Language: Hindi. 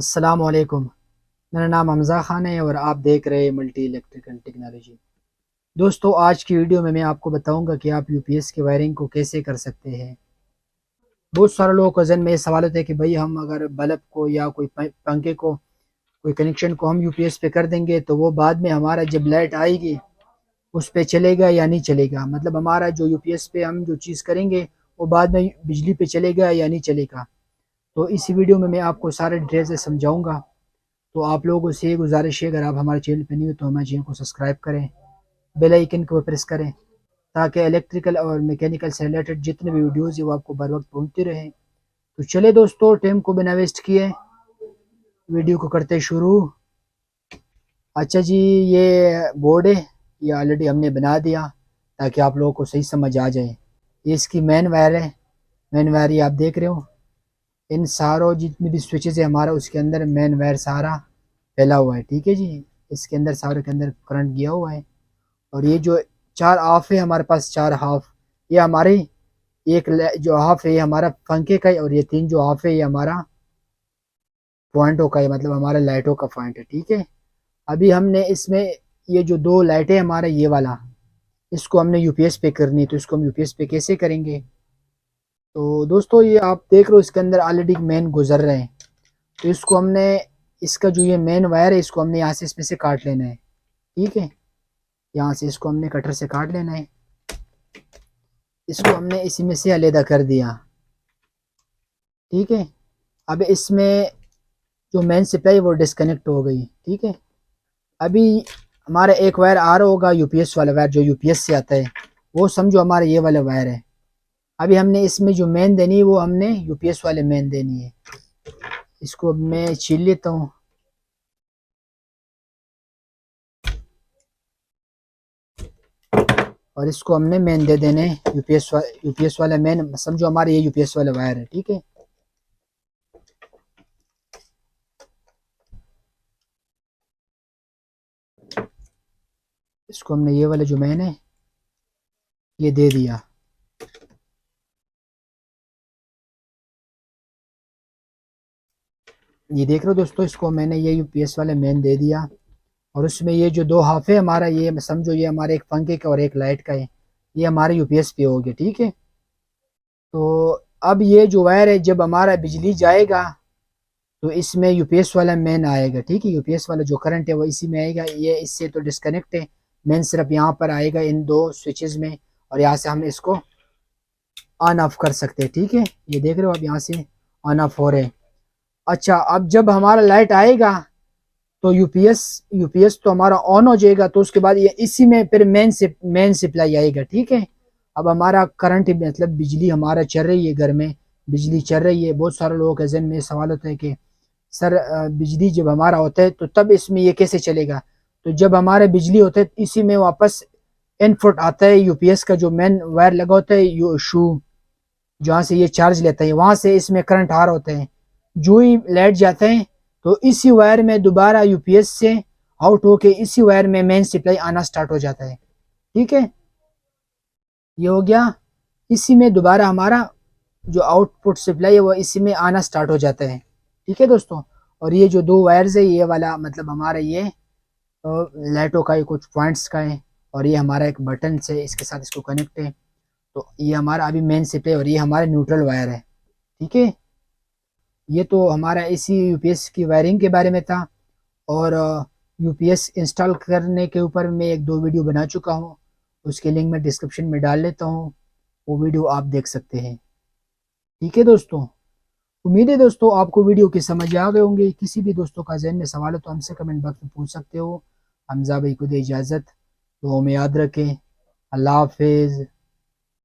अस्सलाम वालेकुम। मेरा नाम हमज़ा ख़ान है और आप देख रहे हैं मल्टी इलेक्ट्रिकल टेक्नोलॉजी। दोस्तों, आज की वीडियो में मैं आपको बताऊंगा कि आप यूपीएस की वायरिंग को कैसे कर सकते हैं। बहुत सारे लोगों को जहन में ये सवाल होता है कि भाई हम अगर बल्ब को या कोई पंखे को कोई कनेक्शन को हम यूपीएस पे कर देंगे तो वो बाद में हमारा जब लाइट आएगी उस पे चलेगा या नहीं चलेगा, मतलब हमारा जो यूपीएस पे हम जो चीज़ करेंगे वो बाद में बिजली पे चलेगा या नहीं चलेगा। तो इसी वीडियो में मैं आपको सारे डिटेल से समझाऊंगा। तो आप लोगों से ये गुजारिश है, अगर आप हमारे चैनल पर नहीं हो तो हमारे चैनल को सब्सक्राइब करें, बेल आइकन को प्रेस करें ताकि इलेक्ट्रिकल और मैकेनिकल से रिलेटेड जितने भी वीडियोज़ है वो आपको बर वक्त पहुँचती रहें। तो चले दोस्तों, टाइम को बिना वेस्ट किए वीडियो को करते शुरू। अच्छा जी, ये बोर्ड है, ये ऑलरेडी हमने बना दिया ताकि आप लोगों को सही समझ आ जाए। ये इसकी मेन वायर है। मेन वायर ये आप देख रहे हो, इन सारों जितनी भी स्विचेज है हमारा उसके अंदर मेन वायर सारा फैला हुआ है। ठीक है जी, इसके अंदर सारे के अंदर करंट गया हुआ है। और ये जो चार हाफ है हमारे पास, चार हाफ, ये हमारे जो हाफ है ये हमारा पंखे का है, और ये तीन जो हाफ है ये हमारा पॉइंटों का है, मतलब हमारा लाइटों का पॉइंट है। ठीक है, अभी हमने इसमें ये जो दो लाइटें हमारा ये वाला, इसको हमने यूपीएस पे करनी है। तो इसको हम यूपीएस पे कैसे करेंगे? तो दोस्तों, ये आप देख रहे हो इसके अंदर ऑलरेडी मेन गुजर रहे हैं। तो इसको हमने, इसका जो ये मेन वायर है इसको हमने यहाँ से इसमें से काट लेना है। ठीक है, यहाँ से इसको हमने कटर से काट लेना है। इसको हमने इसी में से अलग कर दिया। ठीक है, अब इसमें जो मेन सप्लाई वो डिस्कनेक्ट हो गई। ठीक है, अभी हमारा एक वायर आ रहा होगा यूपीएस वाला वायर, जो यूपीएस से आता है वो समझो हमारा ये वाला वायर है। अभी हमने इसमें जो मेन देनी है वो हमने यूपीएस वाले मेन देनी है। इसको अब मैं छील लेता हूँ। और इसको हमने मेन दे देने यूपीएस वाला मेन, समझो हमारे ये यूपीएस वाला वायर है। ठीक है, इसको हमने ये वाला जो मेन है ये दे दिया। ये देख रहे हो दोस्तों, इसको मैंने ये यूपीएस वाले मेन दे दिया। और उसमें ये जो दो हाफ है हमारा, ये समझो ये हमारे एक पंखे का और एक लाइट का है, ये हमारे यूपीएस पे हो गया। ठीक है, तो अब ये जो वायर है जब हमारा बिजली जाएगा तो इसमें यूपीएस वाला मेन आएगा। ठीक है, यूपीएस वाला जो करंट है वो इसी में आएगा। ये इससे तो डिस्कनेक्ट है, मेन सिर्फ यहाँ पर आएगा इन दो स्विचेस में, और यहाँ से हम इसको ऑन ऑफ कर सकते हैं। ठीक है, ये देख रहे हो अब यहाँ से ऑन ऑफ हो रहे हैं। अच्छा, अब जब हमारा लाइट आएगा तो यूपीएस यूपीएस तो हमारा ऑन हो जाएगा, तो उसके बाद ये इसी में फिर मेन सप्लाई आएगा। ठीक है, अब हमारा करंट मतलब बिजली हमारा चल रही है, घर में बिजली चल रही है। बहुत सारे लोगों के जहन में सवाल होता है कि सर बिजली जब हमारा होता है तो तब इसमें ये कैसे चलेगा? तो जब हमारे बिजली होता है इसी में वापस इनपुट आता है यूपीएस का, जो मेन वायर लगा होता है यू शू, जहाँ से ये चार्ज लेता है वहां से इसमें करंट आ रहा होता है। जो ही लाइट जाता है तो इसी वायर में दोबारा यूपीएस से आउट होके इसी वायर में मेन सप्लाई आना स्टार्ट हो जाता है। ठीक है, ये हो गया। इसी में दोबारा हमारा जो आउटपुट सप्लाई है वो इसी में आना स्टार्ट हो जाता है। ठीक है दोस्तों, और ये जो दो वायर्स है ये वाला मतलब हमारा ये लाइटों का, ये कुछ पॉइंट्स का है, और ये हमारा एक बटन से इसके साथ इसको कनेक्ट है। तो ये हमारा अभी मेन सप्लाई और ये हमारा न्यूट्रल वायर है। ठीक है, ये तो हमारा इसी यूपीएस की वायरिंग के बारे में था। और यूपीएस इंस्टॉल करने के ऊपर मैं एक दो वीडियो बना चुका हूँ, उसके लिंक मैं डिस्क्रिप्शन में डाल लेता हूँ, वो वीडियो आप देख सकते हैं। ठीक है दोस्तों, उम्मीद है दोस्तों आपको वीडियो की समझ आ गए होंगे। किसी भी दोस्तों का जहन में सवाल हो तो हमसे कमेंट बॉक्स में पूछ सकते हो। हमजा भाई को दे इजाज़त, तो हमें याद रखें। अल्लाह हाफिज़।